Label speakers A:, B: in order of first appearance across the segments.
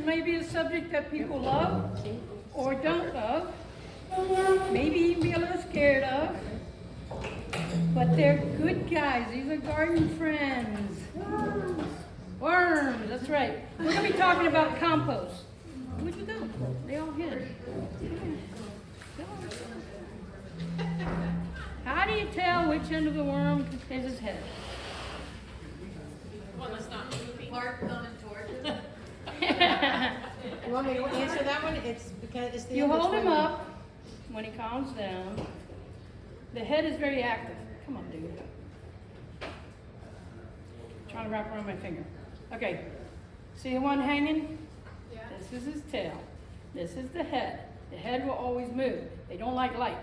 A: may be a subject that people love or don't love, maybe even be a little scared of, but they're good guys. These are garden friends. Worms, that's right. We're going to be talking about compost. Where'd you go? They all hid. How do you tell which end of the worm is his head?
B: Well, it's not moving. Clark coming towards it.
C: You want me to answer that one? It's because it's the
A: You
C: end that's
A: hold him
C: running.
A: up when he calms down. The head is very active. Come on, dude. Trying to wrap around my finger. Okay. See the one hanging?
B: Yeah.
A: This is his tail. This is the head. The head will always move. They don't like light.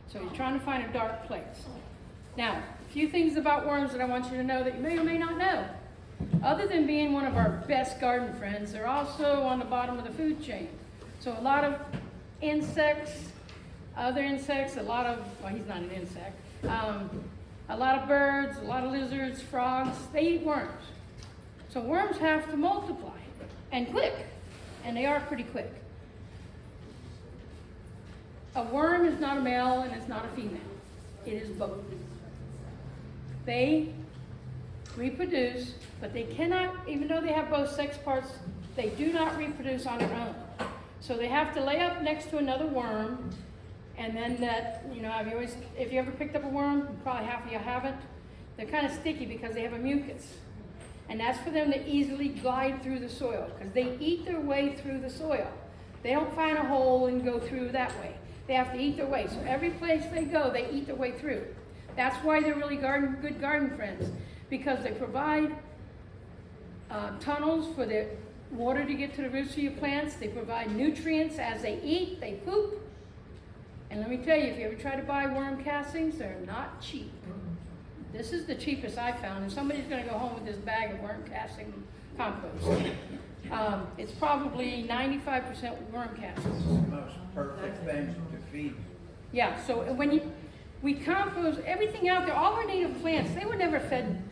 A: So he's trying to find a dark place. Now, a few things about worms that I want you to know that you may or may not know. Other than being one of our best garden friends, they're also on the bottom of the food chain. So a lot of insects, other insects, a lot of, well, he's not an insect, a lot of birds, a lot of lizards, frogs, they eat worms. So worms have to multiply, and quick, and they are pretty quick. A worm is not a male and it's not a female. It is both. They reproduce, but they cannot, even though they have both sex parts, they do not reproduce on their own. So they have to lay up next to another worm, and then that, you know, if you ever picked up a worm, probably half of you haven't, they're kind of sticky because they have a mucus. And that's for them to easily glide through the soil, because they eat their way through the soil. They don't find a hole and go through that way. They have to eat their way. So every place they go, they eat their way through. That's why they're really good garden friends, because they provide tunnels for the water to get to the roots of your plants. They provide nutrients as they eat, they poop. And let me tell you, if you ever try to buy worm castings, they're not cheap. This is the cheapest I found, and somebody's going to go home with this bag of worm casting compost. It's probably 95% worm castings.
D: Most perfect things to feed.
A: Yeah, so when we compost everything out there, all our native plants, they were never fed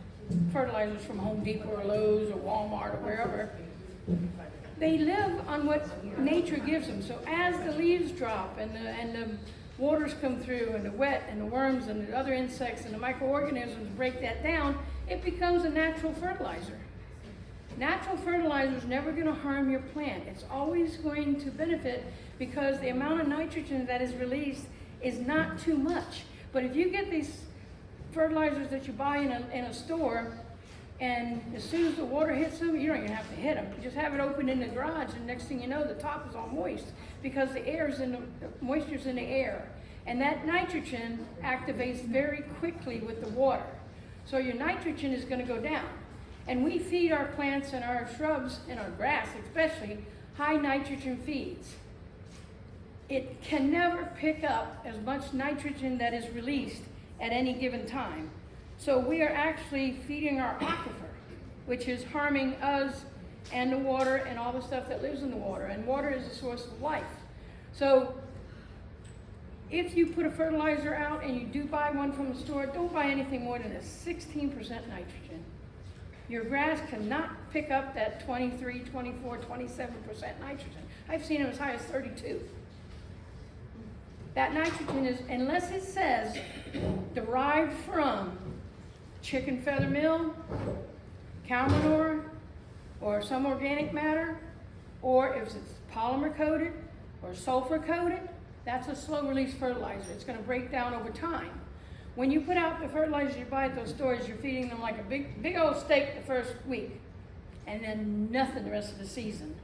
A: fertilizers from Home Depot or Lowe's or Walmart or wherever. They live on what nature gives them. So as the leaves drop and the waters come through and the wet and the worms and the other insects and the microorganisms break that down, it becomes a natural fertilizer. Natural fertilizer is never going to harm your plant. It's always going to benefit because the amount of nitrogen that is released is not too much. But if you get these fertilizers that you buy in a store, and as soon as the water hits them, you don't even have to hit them. You just have it open in the garage, and next thing you know, the top is all moist because the moisture's in the air. And that nitrogen activates very quickly with the water. So your nitrogen is going to go down. And we feed our plants and our shrubs and our grass especially high nitrogen feeds. It can never pick up as much nitrogen that is released at any given time. So we are actually feeding our aquifer, which is harming us and the water and all the stuff that lives in the water. And water is the source of life. So if you put a fertilizer out and you do buy one from the store, don't buy anything more than a 16% nitrogen. Your grass cannot pick up that 23, 24, 27% nitrogen. I've seen them as high as 32. That nitrogen is, unless it says derived from chicken feather meal, cow manure, or some organic matter, or if it's polymer coated or sulfur coated, that's a slow release fertilizer. It's going to break down over time. When you put out the fertilizer you buy at those stores, you're feeding them like a big old steak the first week, and then nothing the rest of the season.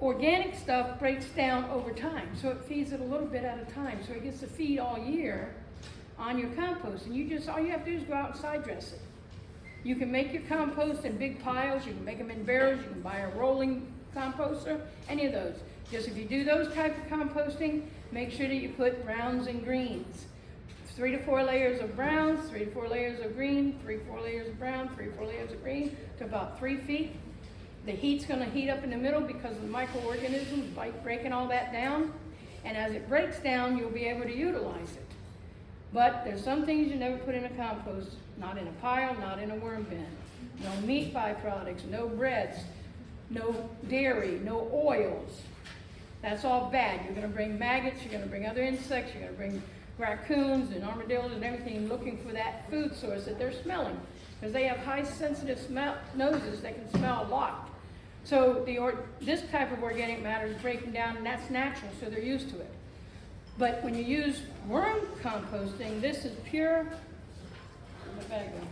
A: Organic stuff breaks down over time, so it feeds it a little bit at a time, so it gets to feed all year on your compost. And all you have to do is go out and side dress it. You can make your compost in big piles, you can make them in barrels, you can buy a rolling composter, any of those. Just if you do those type of composting, make sure that you put browns and greens. 3 to 4 layers of browns, 3 to 4 layers of green, 3 to 4 layers of brown, 3 to 4 layers of green, to about 3 feet. The heat's going to heat up in the middle because of the microorganisms breaking all that down. And as it breaks down, you'll be able to utilize it. But there's some things you never put in a compost, not in a pile, not in a worm bin. No meat byproducts, no breads. no dairy, no oils. That's all bad. You're gonna bring maggots, you're gonna bring other insects, you're gonna bring raccoons and armadillos and everything looking for that food source that they're smelling. Because they have high sensitive noses that can smell a lot. So this type of organic matter is breaking down, and that's natural, so they're used to it. But when you use worm composting, this is pure. Where'd my bag go?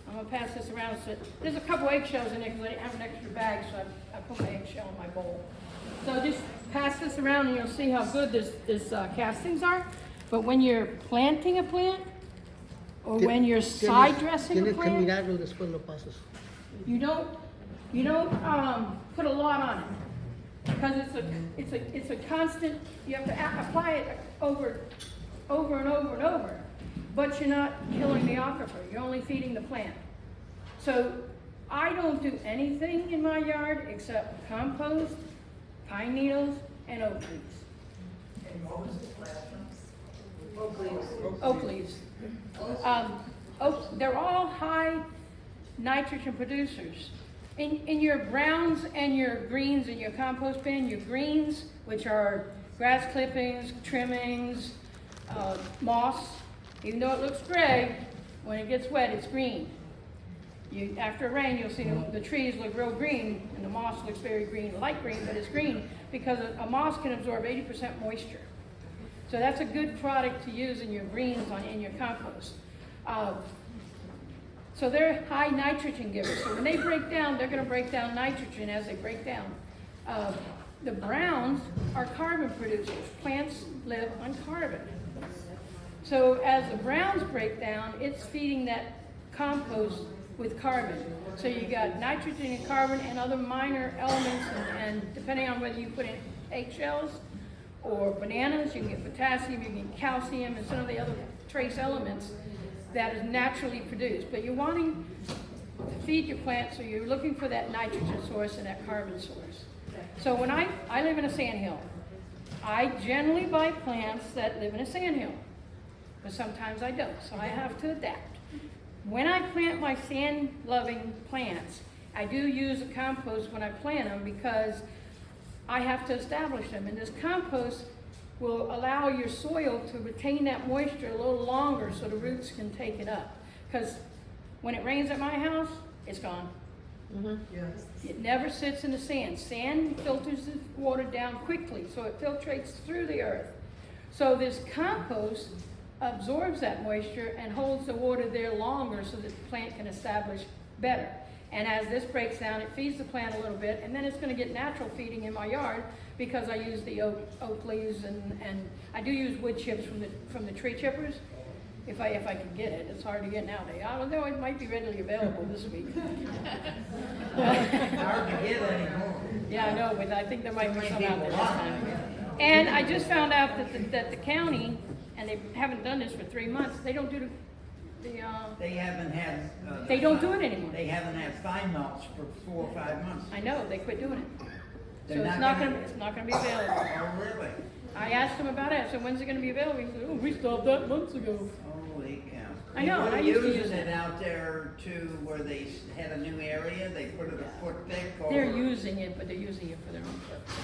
A: I'm gonna pass this around. So there's a couple eggshells in there because I didn't have an extra bag, so I put my eggshell in my bowl. So just pass this around, and you'll see how good this castings are. But when you're planting a plant, or when you're side dressing a
E: Tienes que
A: plant,
E: mirarlo después lo pasas.
A: you don't put a lot on it because it's a constant. You have to apply it over and over. But you're not killing the aquifer. You're only feeding the plant. So I don't do anything in my yard except compost, pine needles, and oak leaves.
D: And what was the last one?
A: Oak leaves. They're all high nitrogen producers. In your browns and your greens in your compost bin, your greens, which are grass clippings, trimmings, moss, even though it looks gray, when it gets wet, it's green. After rain, you'll see the trees look real green, and the moss looks very green, light green, but it's green because a moss can absorb 80% moisture. So that's a good product to use in your greens in your compost. So they're high nitrogen givers. So when they break down, they're going to break down nitrogen as they break down. The browns are carbon producers. Plants live on carbon. So as the browns break down, it's feeding that compost with carbon. So you got nitrogen and carbon and other minor elements, and depending on whether you put in eggshells or bananas, you can get potassium, you can get calcium, and some of the other trace elements that is naturally produced. But you're wanting to feed your plant, so you're looking for that nitrogen source and that carbon source. So when I live in a sandhill, I generally buy plants that live in a sandhill, but sometimes I don't, so I have to adapt. When I plant my sand-loving plants, I do use a compost when I plant them because I have to establish them. And this compost will allow your soil to retain that moisture a little longer so the roots can take it up. Because when it rains at my house, it's gone. It never sits in the sand. Sand filters the water down quickly, so it filtrates through the earth. So this compost absorbs that moisture and holds the water there longer so that the plant can establish better. And as this breaks down, it feeds the plant a little bit, and then it's going to get natural feeding in my yard because I use the oak leaves and I do use wood chips from the tree chippers. If I can get it. It's hard to get nowadays. Although it might be readily available this week.
D: Hard to get anymore.
A: Yeah, I know, but I think there might be some out there this time. And I just found out that the county, and they haven't done this for 3 months, they don't do
D: They haven't had.
A: They don't do it anymore.
D: They haven't had fine mulch for 4 or 5 months.
A: I know, they quit doing it. So
D: They're
A: it's
D: not
A: not gonna be available.
D: Oh, really?
A: I asked them about it, I said, when's it gonna be available? He said, oh, we stopped that months ago.
D: Holy cow.
A: I know,
D: They
A: I
D: were
A: used to use
D: using
A: it.
D: it out there too, where they had a new area, they put it a foot thick over.
A: They're using it, but they're using it for their own purpose.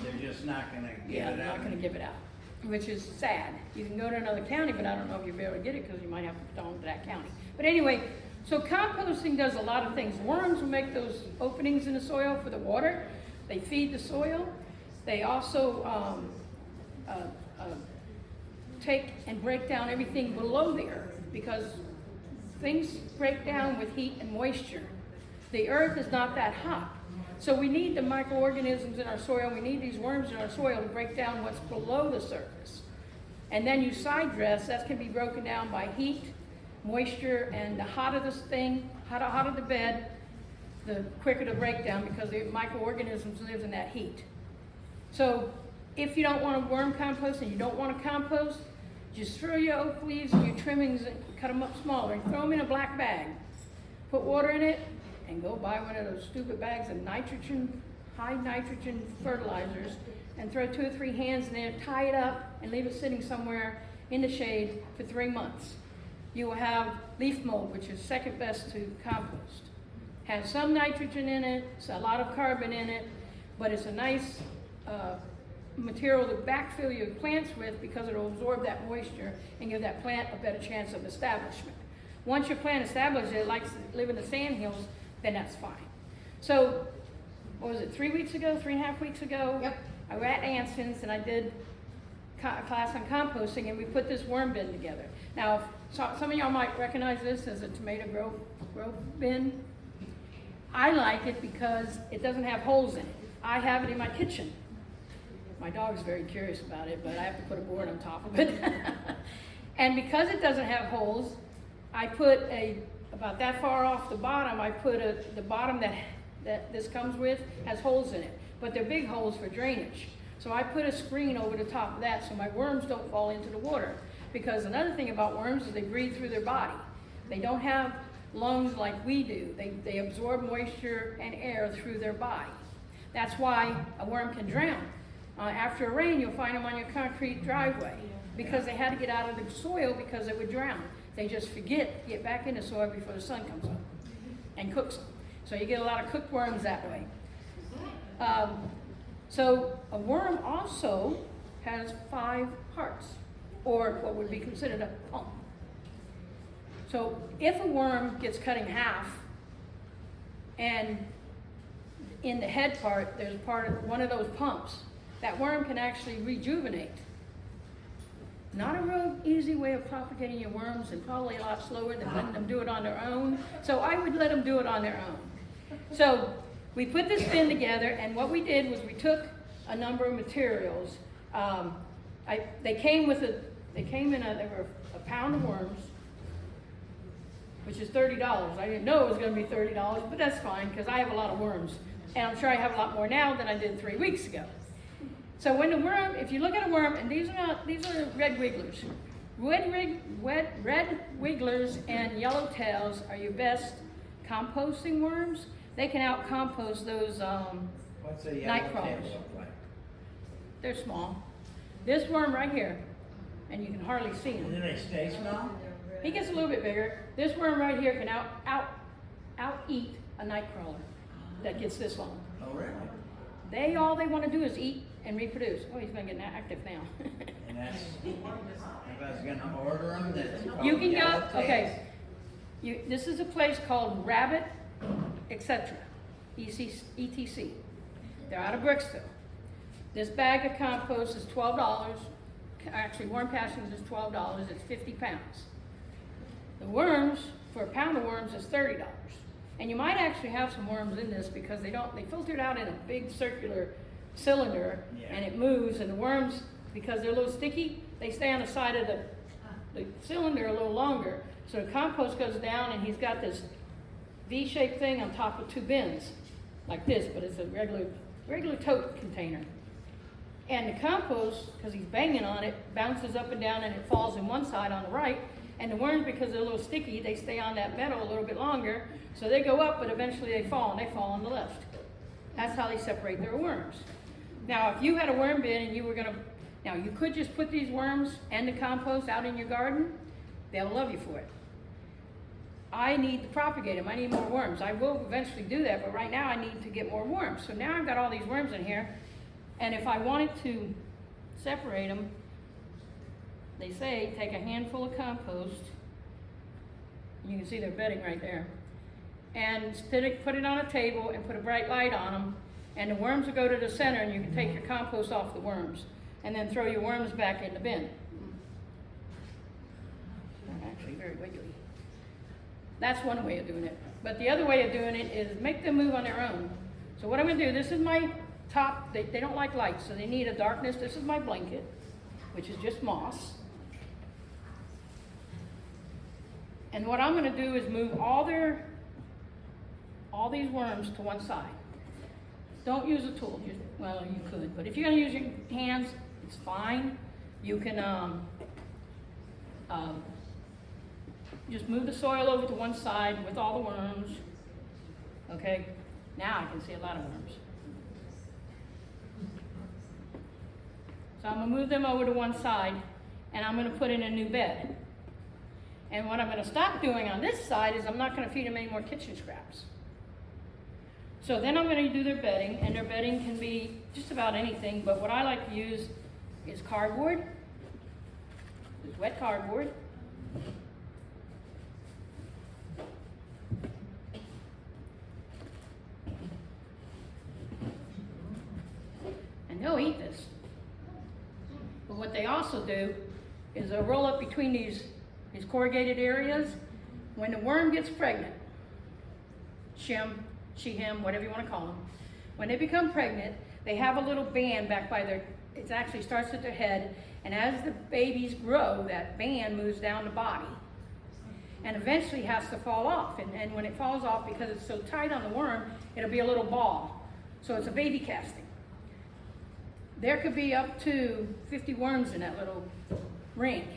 D: They're just not gonna give
A: Yeah,
D: it
A: they're
D: out.
A: not gonna give it out, which is sad. You can go to another county, but I don't know if you'll be able to get it because you might have to belong to that county. But anyway, so composting does a lot of things. Worms will make those openings in the soil for the water. They feed the soil. They also take and break down everything below the earth because things break down with heat and moisture. The earth is not that hot. So we need the microorganisms in our soil, we need these worms in our soil to break down what's below the surface. And then you side dress, that can be broken down by heat, moisture, and the hotter this thing, hotter the bed, the quicker the breakdown because the microorganisms live in that heat. So if you don't want to worm compost and you don't want to compost, just throw your oak leaves and your trimmings and cut them up smaller and throw them in a black bag. Put water in it and go buy one of those stupid bags of high nitrogen fertilizers and throw 2 or 3 hands in there, tie it up and leave it sitting somewhere in the shade for 3 months. You will have leaf mold, which is second best to compost. Has some nitrogen in it, it's a lot of carbon in it, but it's a nice material to backfill your plants with because it'll absorb that moisture and give that plant a better chance of establishment. Once your plant establishes, it likes to live in the sand hills, then that's fine. So, what was it, 3 weeks ago, 3.5 weeks ago?
C: Yep.
A: I was at Anson's and I did a class on composting, and we put this worm bin together. Now, some of y'all might recognize this as a tomato grow bin. I like it because it doesn't have holes in it. I have it in my kitchen. My dog's very curious about it, but I have to put a board on top of it. And because it doesn't have holes, I put about that far off the bottom, I put the bottom that this comes with has holes in it, but they're big holes for drainage. So I put a screen over the top of that so my worms don't fall into the water. Because another thing about worms is they breathe through their body. They don't have lungs like we do. They absorb moisture and air through their body. That's why a worm can drown. After a rain, you'll find them on your concrete driveway because they had to get out of the soil because they would drown. They just forget to get back in the soil before the sun comes up and cooks them. So you get a lot of cooked worms that way. So a worm also has 5 hearts, or what would be considered a pump. So if a worm gets cut in half, and in the head part, there's one of those pumps, that worm can actually rejuvenate. Not a real easy way of propagating your worms, and probably a lot slower than letting them do it on their own. So I would let them do it on their own. So we put this bin together, and what we did was we took a number of materials. They came in a pound of worms, which is $30. I didn't know it was going to be $30, but that's fine because I have a lot of worms, and I'm sure I have a lot more now than I did 3 weeks ago. So when the worm, if you look at a worm, and these are red wigglers. Red wigglers and yellowtails are your best composting worms. They can out-compost those
D: What's a
A: night
D: yellowtail
A: crawlers.
D: look like?
A: They're small. This worm right here, and you can hardly see him.
D: Do they stay small?
A: He gets a little bit bigger. This worm right here can out eat a night crawler that gets this long.
D: Oh, really?
A: All they want to do is eat and reproduce. Oh, he's gonna get active now.
D: And that's, if I was gonna order them, that's called
A: You can go,
D: yellowtails.
A: okay. This is a place called Rabbit, etc. ETC. They're out of Brooksville. This bag of compost is $12. Actually, worm passings is $12. It's 50 pounds. The worms, for a pound of worms, is $30. And you might actually have some worms in this because they filter it out in a big circular cylinder, and it moves, and the worms, because they're a little sticky, they stay on the side of the cylinder a little longer. So the compost goes down, and he's got this V-shaped thing on top of 2 bins, like this, but it's a regular tote container. And the compost, because he's banging on it, bounces up and down, and it falls in one side on the right. And the worms, because they're a little sticky, they stay on that metal a little bit longer, so they go up, but eventually they fall, and they fall on the left. That's how they separate their worms. Now, if you had a worm bin and you were now you could just put these worms and the compost out in your garden. They'll love you for it. I need to propagate them. I need more worms. I will eventually do that, but right now I need to get more worms. So now I've got all these worms in here, and if I wanted to separate them, they say take a handful of compost. You can see their bedding right there. And put it on a table and put a bright light on them, and the worms will go to the center, and you can take your compost off the worms and then throw your worms back in the bin. They're actually very wiggly. That's one way of doing it. But the other way of doing it is make them move on their own. So what I'm going to do, this is my top, they don't like light, so they need a darkness. This is my blanket, which is just moss. And what I'm going to do is move all these worms to one side. Don't use a tool. Well, you could, but if you're going to use your hands, it's fine. You can just move the soil over to one side with all the worms. Okay, now I can see a lot of worms. So I'm going to move them over to one side, and I'm going to put in a new bed. And what I'm going to stop doing on this side is I'm not going to feed them any more kitchen scraps. So then I'm gonna do their bedding, and their bedding can be just about anything, but what I like to use is cardboard, is wet cardboard. And they'll eat this. But what they also do is they'll roll up between these corrugated areas. When the worm gets pregnant, shim, she, him, whatever you want to call them, when they become pregnant, they have a little band back by their, it actually starts at their head, and as the babies grow, that band moves down the body and eventually has to fall off. And when it falls off, because it's so tight on the worm, it'll be a little ball. So it's a baby casting. There could be up to 50 worms in that little ring.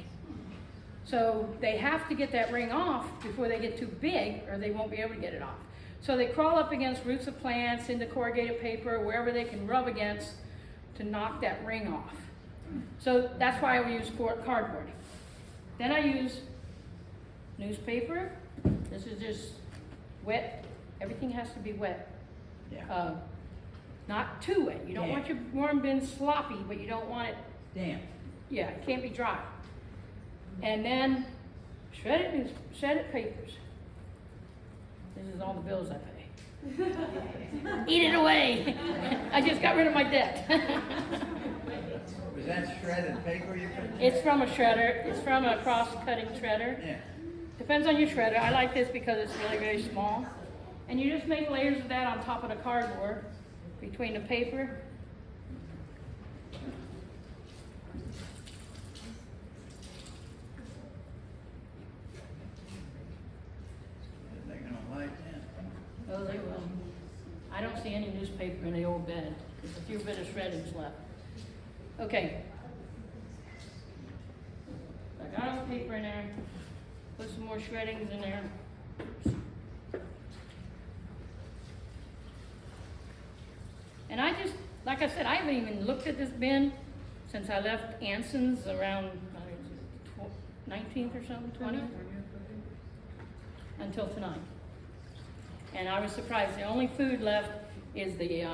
A: So they have to get that ring off before they get too big, or they won't be able to get it off. So they crawl up against roots of plants, into corrugated paper, wherever they can rub against to knock that ring off. So that's why I use cardboard. Then I use newspaper. This is just wet. Everything has to be wet.
D: Yeah.
A: Not too wet. You don't want your worm bin sloppy, but you don't want it,
D: Damn.
A: yeah, it can't be dry. And then shredded papers. This is all the bills I pay. Eat it away. I just got rid of my debt.
D: Was that shredded paper you put?
A: It's from a shredder. It's from a cross-cutting shredder.
D: Yeah.
A: Depends on your shredder. I like this because it's really, very small. And you just make layers of that on top of the cardboard between the paper.
D: They're gonna like that.
A: Oh, they will. I don't see any newspaper in the old bed. There's a few bit of shreddings left. Okay. I got all the paper in there. Put some more shreddings in there. And I just, like I said, I haven't even looked at this bin since I left Anson's around 19th or something, 20th, until tonight. And I was surprised. The only food left is the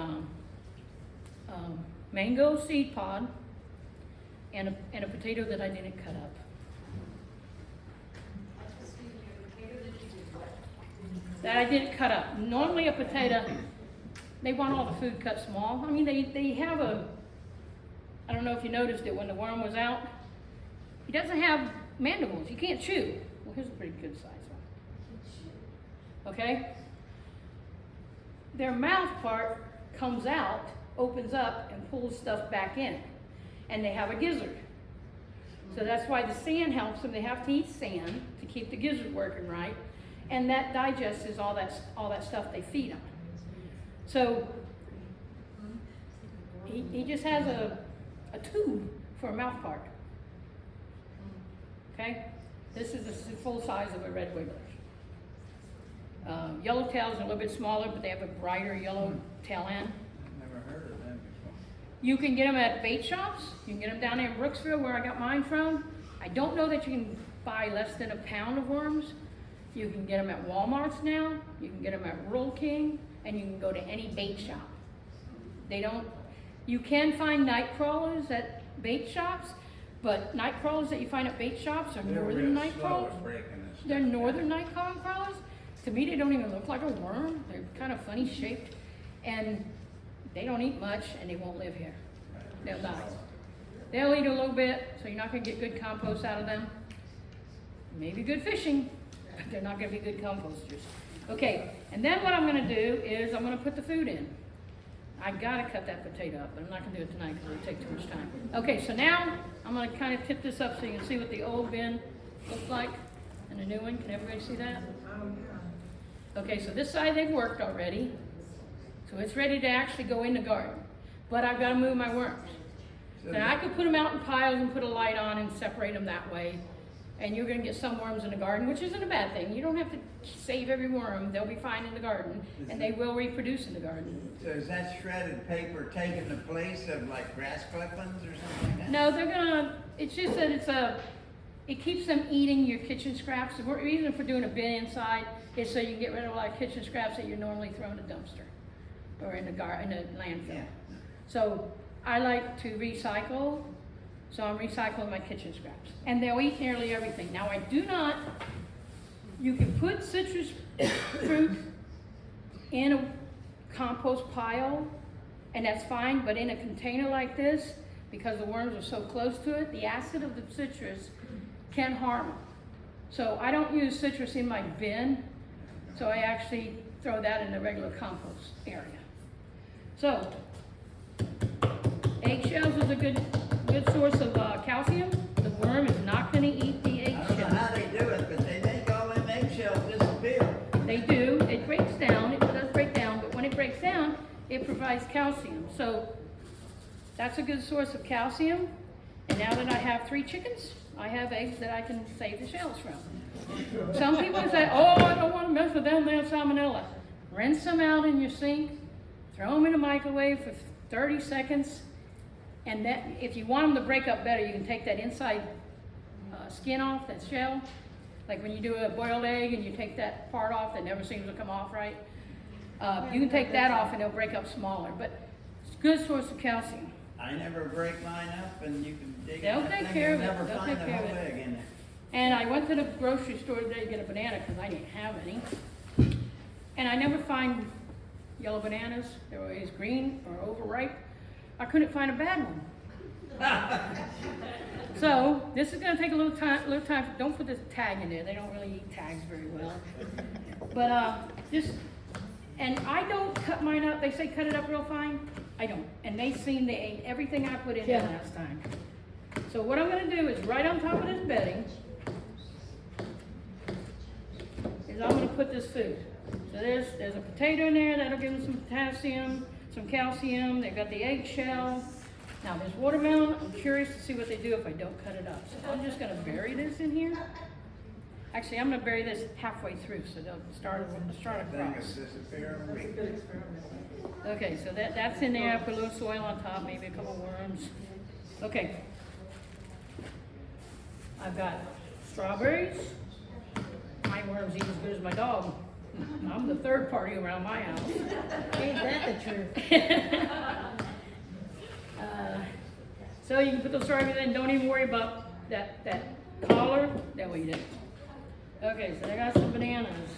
A: mango seed pod and a potato that I didn't cut up. That I didn't cut up. Normally a potato, they want all the food cut small. I mean, they have a, I don't know if you noticed it when the worm was out. He doesn't have mandibles. He can't chew. Well, here's a pretty good size one. Okay? Their mouth part comes out, opens up, and pulls stuff back in. And they have a gizzard. So that's why the sand helps them. They have to eat sand to keep the gizzard working right. And that digests all that stuff they feed on. So he just has a tube for a mouth part. Okay? This is the full size of a red wiggler. Yellowtails are a little bit smaller, but they have a brighter yellow tail end.
D: Never heard of them before.
A: You can get them at bait shops. You can get them down there in Brooksville, where I got mine from. I don't know that you can buy less than a pound of worms. You can get them at Walmart's now. You can get them at Rural King, and you can go to any bait shop. They don't. You can find night crawlers at bait shops, but night crawlers that you find at bait shops are northern night crawlers. They're northern night crawlers. To me, they don't even look like a worm. They're kind of funny shaped, and they don't eat much, and they won't live here. They'll die. They'll eat a little bit, so you're not going to get good compost out of them. Maybe good fishing, but they're not going to be good composters. Okay, and then what I'm going to do is I'm going to put the food in. I got to cut that potato up, but I'm not going to do it tonight because it'll take too much time. Okay, so now I'm going to kind of tip this up so you can see what the old bin looks like and the new one. Can everybody see that? Okay, so this side they've worked already. So it's ready to actually go in the garden. But I've got to move my worms. Now I could put them out in piles and put a light on and separate them that way. And you're going to get some worms in the garden, which isn't a bad thing. You don't have to save every worm. They'll be fine in the garden. And they will reproduce in the garden.
D: So is that shredded paper taking the place of like grass clippings or something like that?
A: No, they're going to, it's just that it keeps them eating your kitchen scraps. The reason for doing a bin inside is so you can get rid of a lot of kitchen scraps that you normally throw in a dumpster. or in the landfill.
D: Yeah.
A: So I like to recycle, so I'm recycling my kitchen scraps. And they'll eat nearly everything. Now I do not, you can put citrus fruit in a compost pile, and that's fine, but in a container like this, because the worms are so close to it, the acid of the citrus can harm them. So I don't use citrus in my bin, so I actually throw that in the regular compost area. So, eggshells is a good source of calcium. The worm is not gonna eat the
D: I don't know
A: eggshell.
D: how they do it, but they make all them eggshells disappear.
A: They do, it breaks down, it does break down, but when it breaks down, it provides calcium. So, that's a good source of calcium. And now that I have 3 chickens, I have eggs that I can save the shells from. Some people say, oh, I don't want to mess with them, they have salmonella. Rinse them out in your sink, throw them in the microwave for 30 seconds, and that, if you want them to break up better, you can take that inside skin off, that shell. Like when you do a boiled egg and you take that part off that never seems to come off right. You can take that off and they'll break up smaller, but it's a good source of calcium.
D: I never break mine up, and you can dig
A: They'll
D: that
A: take
D: thing
A: care
D: and
A: of it.
D: never
A: They'll
D: find
A: take
D: the
A: care of
D: whole
A: it.
D: egg in there.
A: And I went to the grocery store today to get a banana because I didn't have any. And I never find yellow bananas. They're always green or overripe. I couldn't find a bad one. So this is going to take a little time. Don't put this tag in there. They don't really eat tags very well. But and I don't cut mine up. They say cut it up real fine. I don't. And they ate everything I put in there last time. So what I'm going to do is right on top of this bedding is I'm going to put this food. So there's a potato in there that'll give them some potassium, some calcium. They've got the eggshell. Now this watermelon, I'm curious to see what they do if I don't cut it up. So I'm just going to bury this in here. Actually, I'm going to bury this halfway through so they'll start
D: Thing
A: across.
D: is disappear.
A: Okay, so that's in there. I put a little soil on top, maybe a couple worms. Okay. I've got strawberries. My worms eat as good as my dog. I'm the third party around my house.
C: Ain't that the truth?
A: So you can put the strawberries in. Don't even worry about that collar. They'll eat it. Okay, so I got some bananas,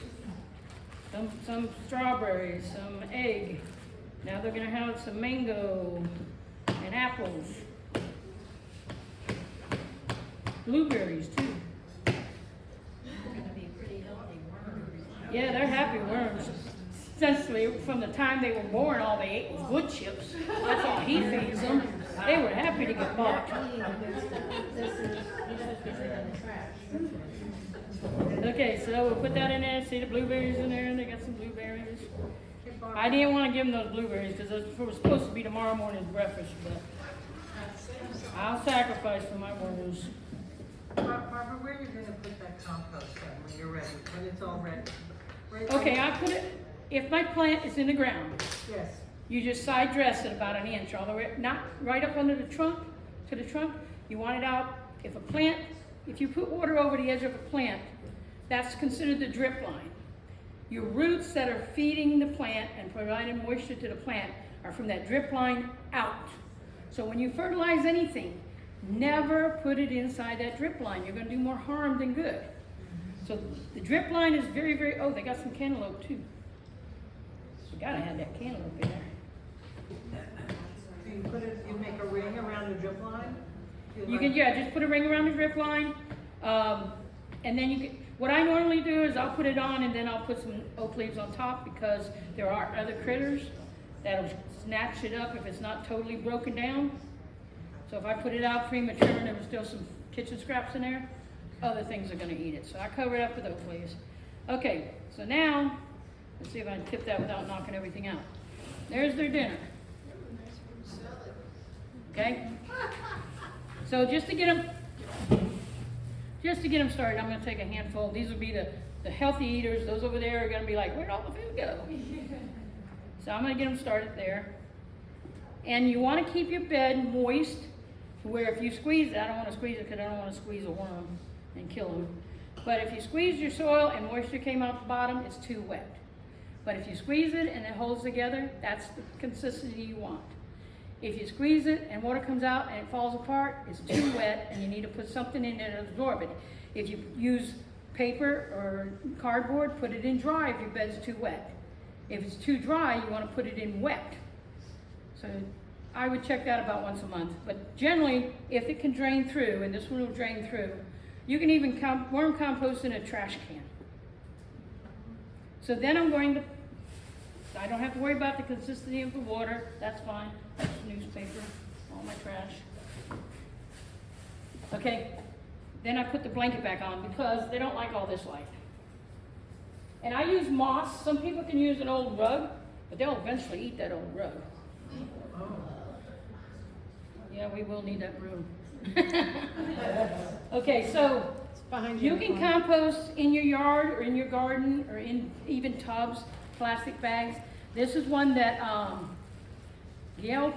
A: some strawberries, some egg. Now they're gonna have some mango and apples. Blueberries too.
B: They're gonna be pretty healthy worms.
A: Yeah, they're happy worms. Essentially, from the time they were born, all they ate was wood chips. That's all he feeds them. They were happy to get bought.
C: This is, you're supposed to be in the trash.
A: Okay, so we'll put that in there. See the blueberries in there? They got some blueberries. I didn't want to give them those blueberries because it was supposed to be tomorrow morning's breakfast, but I'll sacrifice for my worms.
E: Barbara, where are you gonna put that compost then, when you're ready, when it's all ready?
A: Okay, I put it, if my plant is in the ground,
E: Yes,
A: you just side dress it about an inch all the way, not right up under the trunk, to the trunk. You want it out, if you put water over the edge of a plant, that's considered the drip line. Your roots that are feeding the plant and providing moisture to the plant are from that drip line out. So when you fertilize anything, never put it inside that drip line. You're gonna do more harm than good. So the drip line is very, very, oh, they got some cantaloupe too. You gotta have that cantaloupe in there.
E: so you put it, you make a ring around the drip line?
A: You can, yeah, just put a ring around the drip line. And then you can, what I normally do is I'll put it on and then I'll put some oak leaves on top because there are other critters that'll snatch it up if it's not totally broken down. So if I put it out premature and there was still some kitchen scraps in there, other things are gonna eat it. So I cover it up with oak leaves. Okay, so now, let's see if I can tip that without knocking everything out. There's their dinner. Okay? So just to get them started, I'm gonna take a handful. These will be the healthy eaters. Those over there are gonna be like, where'd all the food go? So I'm gonna get them started there. And you wanna keep your bed moist to where if you squeeze it, I don't wanna squeeze it because I don't wanna squeeze a worm and kill them. But if you squeeze your soil and moisture came out the bottom, it's too wet. But if you squeeze it and it holds together, that's the consistency you want. If you squeeze it and water comes out and it falls apart, it's too wet and you need to put something in there to absorb it. If you use paper or cardboard, put it in dry if your bed's too wet. If it's too dry, you want to put it in wet. So I would check that about once a month. But generally, if it can drain through, and this one will drain through, you can even worm compost in a trash can. So then I don't have to worry about the consistency of the water. That's fine. That's newspaper, all my trash. Okay, then I put the blanket back on because they don't like all this light. And I use moss. Some people can use an old rug, but they'll eventually eat that old rug. Yeah, we will need that room. Okay, so
C: It's behind
A: you
C: in the
A: can
C: corner.
A: compost in your yard or in your garden or in even tubs, plastic bags. This is one that Gail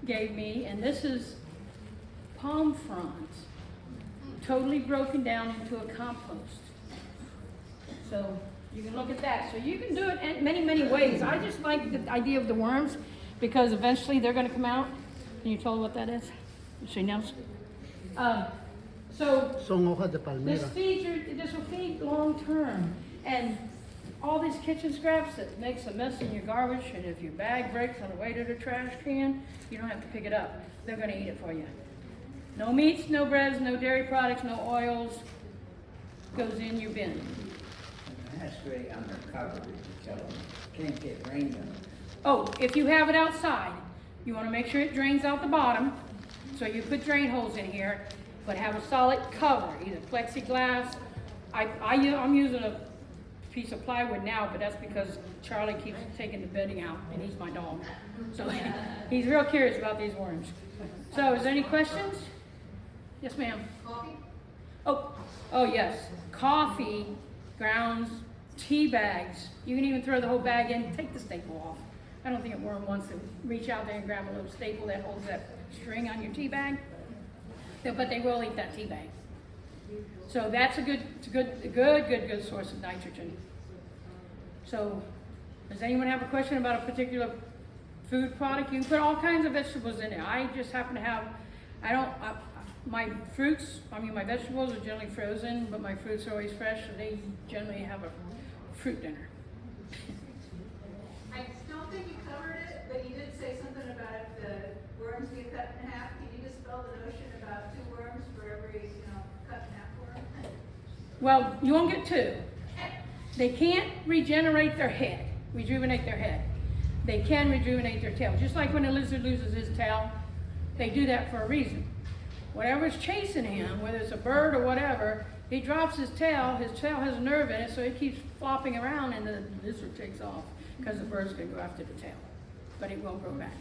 A: gave me, and this is palm fronds, totally broken down into a compost. So you can look at that. So you can do it in many, many ways. I just like the idea of the worms because eventually they're going to come out. Can you tell what that is? She knows. So
F: Son hojas de
A: this
F: palmera.
A: this will feed long term, and all these kitchen scraps that makes a mess in your garbage, and if your bag breaks on the way to the trash can, you don't have to pick it up. They're going to eat it for you. No meats, no breads, no dairy products, no oils. Goes in your bin.
D: It has to be undercover, so can't get rained on.
A: Oh, if you have it outside, you want to make sure it drains out the bottom. So you put drain holes in here, but have a solid cover, either plexiglass. I'm using a piece of plywood now, but that's because Charlie keeps taking the bedding out, and he's my dog. So he's real curious about these worms. So is there any questions? Yes, ma'am. Coffee? Oh yes. Coffee, grounds, tea bags. You can even throw the whole bag in, take the staple off. I don't think a worm wants to reach out there and grab a little staple that holds that string on your tea bag. But they will eat that tea bag. So that's a good source of nitrogen. So, does anyone have a question about a particular food product? You can put all kinds of vegetables in there. I just happen to have, my vegetables are generally frozen, but my fruits are always fresh, so they generally have a fruit dinner.
G: I don't think you covered it, but you did say something about if the worms get cut in half. Can you dispel the notion about 2 worms for every, cut in half worm?
A: Well, you won't get 2. They can't rejuvenate their head. They can rejuvenate their tail. Just like when a lizard loses his tail, they do that for a reason. Whatever's chasing him, whether it's a bird or whatever, he drops his tail has a nerve in it, so it keeps flopping around and the lizard takes off because the bird's gonna go after the tail. But it won't grow back.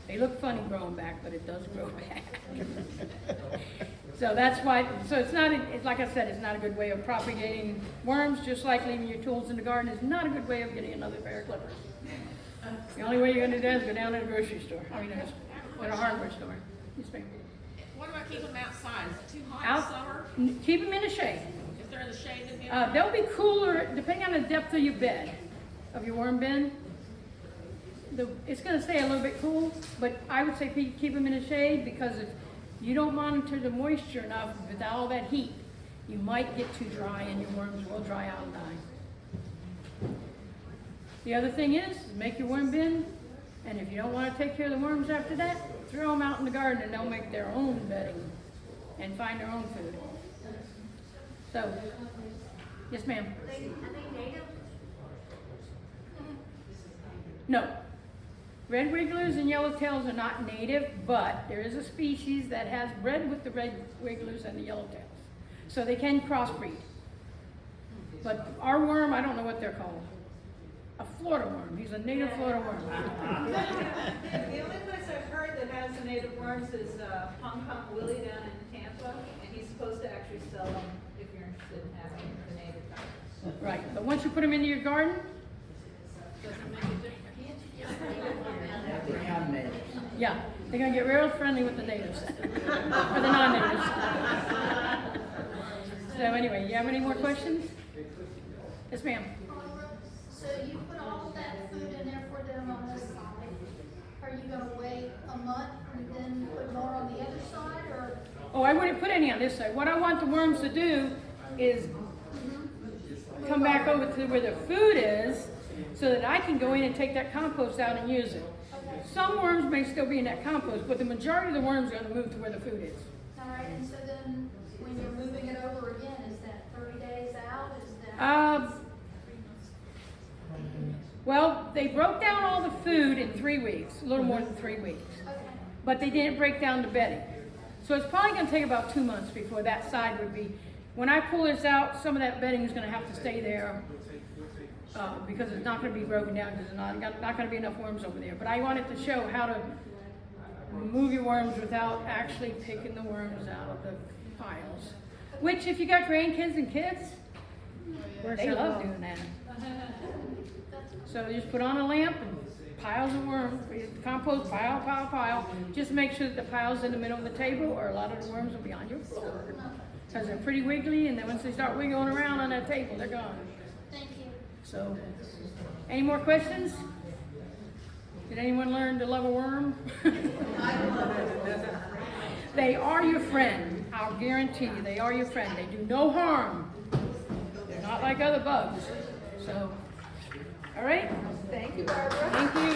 A: They look funny growing back, but it does grow back. So that's why, it's like I said, it's not a good way of propagating worms, just like leaving your tools in the garden is not a good way of getting another pair of clippers. The only way you're gonna do that is go down to the grocery store, in a hardware store. Yes, ma'am.
H: What about keeping them outside? Is it too hot in summer?
A: Keep them in the shade.
H: If they're in the shade, then
A: They'll be cooler, depending on the depth of your bed, of your worm bin. It's gonna stay a little bit cool, but I would say keep them in the shade because if you don't monitor the moisture enough with all that heat, you might get too dry and your worms will dry out and die. The other thing is make your worm bin, and if you don't want to take care of the worms after that, throw them out in the garden and they'll make their own bedding and find their own food. So, yes ma'am?
G: Are they native?
A: No. Red wigglers and yellowtails are not native, but there is a species that has bred with the red wigglers and the yellowtails. So they can crossbreed. But our worm, I don't know what they're called. A Florida worm. He's a native Florida worm.
G: The only place I've heard that has the native worms is Hong Kong Willie down in Tampa, and he's supposed to actually sell them if you're interested in having the native types.
A: Right. But once you put them into your garden,
H: doesn't make a difference.
D: They become natives.
A: yeah, they're going to get real friendly with the natives. Or the non-natives. So anyway, you have any more questions? Yes, ma'am.
G: So you put all
F: that food in there for them on this side, are you gonna wait a month and then put more on the other side, or?
A: Oh, I wouldn't put any on this side. What I want the worms to do is come back over to where the food is, so that I can go in and take that compost out and use it.
F: Okay.
A: Some worms may still be in that compost, but the majority of the worms are gonna move to where the food is.
F: All right, and so then when you're moving it over again, is that 30 days out? Is that?
A: Well, they broke down all the food in 3 weeks, a little more than 3 weeks.
F: Okay.
A: But they didn't break down the bedding. So it's probably gonna take about 2 months before that side would be, when I pull this out, some of that bedding is gonna have to stay there, because it's not gonna be broken down, because there's not gonna be enough worms over there. But I wanted to show how to remove your worms without actually picking the worms out of the piles. Which, if you got grandkids and kids, they love doing that. So you just put on a lamp and piles of worms, compost pile, pile, pile. Just make sure that the pile's in the middle of the table, or a lot of the worms will be on your floor. Because they're pretty wiggly, and then once they start wiggling around on that table, they're gone.
F: Thank you.
A: So, any more questions? Did anyone learn to love a worm? They are your friend. I'll guarantee you, they are your friend. They do no harm. They're not like other bugs. So, all right?
G: Thank you, Barbara.
A: Thank you.